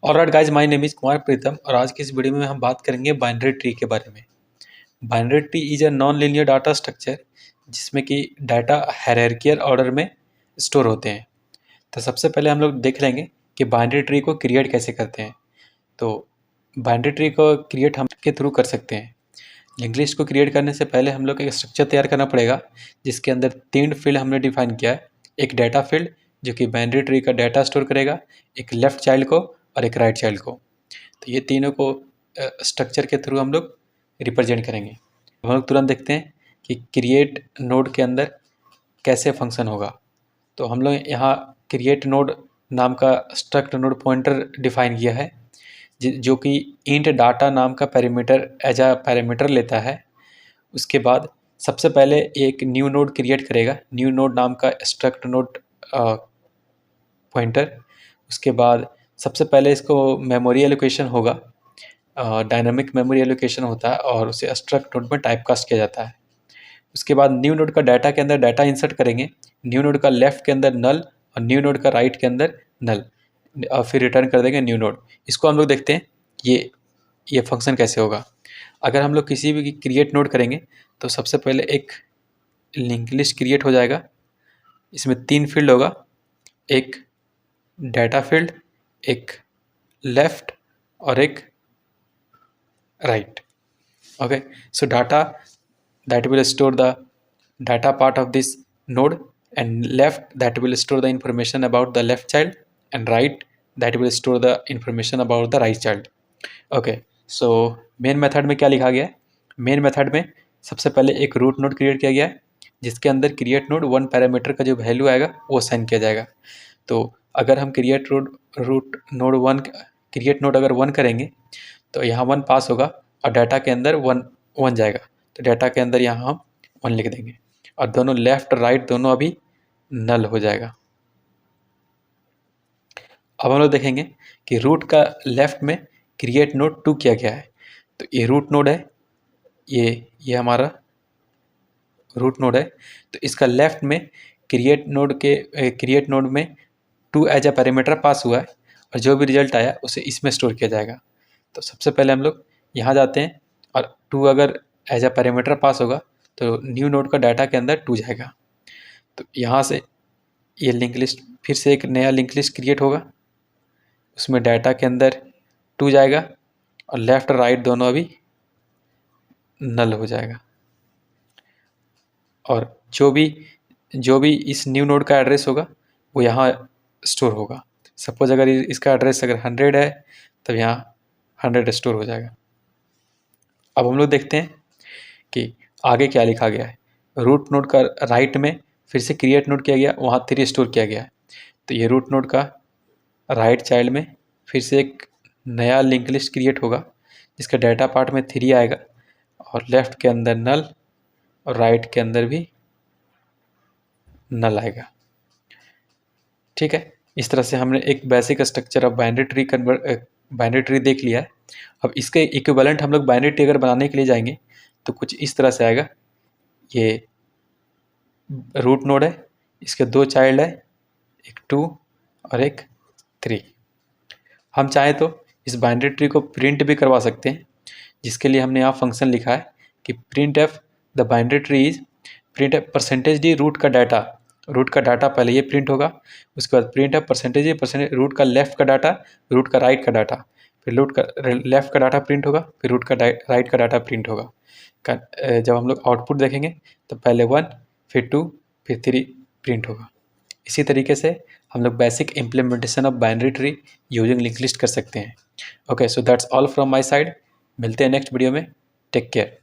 Alright guys, my name is Kumar Pritam और आज की इस वीडियो में हम बात करेंगे बाइनरी ट्री के बारे में। Binary tree is a non linear data structure जिसमें कि डाटा हायरार्किकल ऑर्डर में स्टोर होते हैं। तो सबसे पहले हम लोग देख लेंगे कि बाइनरी ट्री को क्रिएट कैसे करते हैं। तो बाइनरी ट्री को क्रिएट हम के थ्रू कर सकते हैं। लिंक लिस्ट को क्रिएट करने से पहले हम लोग को एक स्ट्रक्चर तैयार करना पड़ेगा जिसके अंदर 3 फील्ड हमने डिफाइन किया है। एक डाटा फील्ड जो कि बाइनरी ट्री का डाटा स्टोर करेगा, एक लेफ्ट चाइल्ड को और एक राइट चाइल्ड को। तो ये तीनों को स्ट्रक्चर के थ्रू हम लोग रिप्रेजेंट करेंगे। हम लोग तुरंत देखते हैं कि क्रिएट नोड के अंदर कैसे फंक्शन होगा। तो हम लोग यहाँ क्रिएट नोड नाम का स्ट्रक्ट नोड पॉइंटर डिफाइन किया है जो कि इंट डाटा नाम का पैरामीटर एज अ पैरामीटर लेता है। उसके बाद सबसे पहले एक न्यू नोड क्रिएट करेगा, न्यू नोड नाम का स्ट्रक्ट नोड पॉइंटर। उसके बाद सबसे पहले इसको मेमोरी एलोकेशन होगा, डायनामिक मेमोरी एलोकेशन होता है और उसे स्ट्रक्ट नोड में टाइपकास्ट किया जाता है। उसके बाद न्यू नोड का डाटा के अंदर डाटा इंसर्ट करेंगे, न्यू नोड का लेफ्ट के अंदर नल और न्यू नोड का राइट के अंदर नल, और फिर रिटर्न कर देंगे न्यू नोड। इसको हम लोग देखते हैं ये फंक्शन कैसे होगा। अगर हम लोग किसी भी क्रिएट नोड करेंगे तो सबसे पहले एक लिंक लिस्ट क्रिएट हो जाएगा। इसमें 3 फील्ड होगा, एक डाटा फील्ड, एक लेफ्ट और एक right. Okay, so data that will store the data part of this node, and left that will store the information about the left child, and right that will store the information about the right child. Okay, so main method में क्या लिखा गया है? Main method में सबसे पहले एक root node create किया गया है जिसके अंदर क्रिएट नोड 1 पैरामीटर का जो वैल्यू आएगा वो असाइन किया जाएगा। तो अगर हम रूट नोड 1 क्रिएट नोड अगर 1 करेंगे तो यहाँ 1 पास होगा और डाटा के अंदर 1 जाएगा। तो डाटा के अंदर यहाँ हम 1 लिख देंगे और दोनों लेफ्ट राइट दोनों अभी नल हो जाएगा। अब हम लोग देखेंगे कि रूट का लेफ्ट में क्रिएट नोड 2 किया गया है। तो ये रूट नोड है, ये हमारा रूट नोड है। तो इसका लेफ्ट में क्रिएट नोड में 2 एज अ पैरामीटर पास हुआ है और जो भी रिजल्ट आया उसे इसमें स्टोर किया जाएगा। तो सबसे पहले हम लोग यहाँ जाते हैं और 2 अगर एज अ पैरामीटर पास होगा तो न्यू नोड का डाटा के अंदर 2 जाएगा। तो यहाँ से ये लिंक लिस्ट, फिर से एक नया लिंक लिस्ट क्रिएट होगा, उसमें डाटा के अंदर 2 जाएगा और लेफ्ट राइट दोनों अभी नल हो जाएगा। और जो भी इस न्यू नोड का एड्रेस होगा वो यहाँ स्टोर होगा। सपोज अगर इसका एड्रेस अगर 100 है तब यहाँ 100 स्टोर हो जाएगा। अब हम लोग देखते हैं कि आगे क्या लिखा गया है। रूट नोड का राइट में फिर से क्रिएट नोड किया गया, वहाँ 3 स्टोर किया गया है। तो ये रूट नोड का राइट चाइल्ड में फिर से एक नया लिंक लिस्ट क्रिएट होगा जिसका डाटा पार्ट में 3 आएगा और लेफ्ट के अंदर नल और राइट के अंदर भी नल आएगा। ठीक है, इस तरह से हमने एक basic structure of binary tree देख लिया है। अब इसके इक्विवेलेंट हम लोग बाइनरी ट्री अगर बनाने के लिए जाएंगे तो कुछ इस तरह से आएगा। ये रूट नोड है, इसके 2 चाइल्ड है, एक 2 और एक 3। हम चाहें तो इस बाइनरी ट्री को प्रिंट भी करवा सकते हैं, जिसके लिए हमने यहाँ फंक्शन लिखा है कि print f the binary tree is print f %d root का डाटा पहले ये प्रिंट होगा। उसके बाद प्रिंट एफ % रूट का लेफ्ट का डाटा, रूट का राइट का डाटा, फिर रूट का लेफ्ट का डाटा प्रिंट होगा, फिर रूट का राइट का डाटा प्रिंट होगा। जब हम लोग आउटपुट देखेंगे तो पहले 1 फिर 2 फिर 3 प्रिंट होगा। इसी तरीके से हम लोग basic implementation of binary tree using link list कर सकते हैं। Okay, so that's all from my side. मिलते हैं नेक्स्ट वीडियो में। Take care.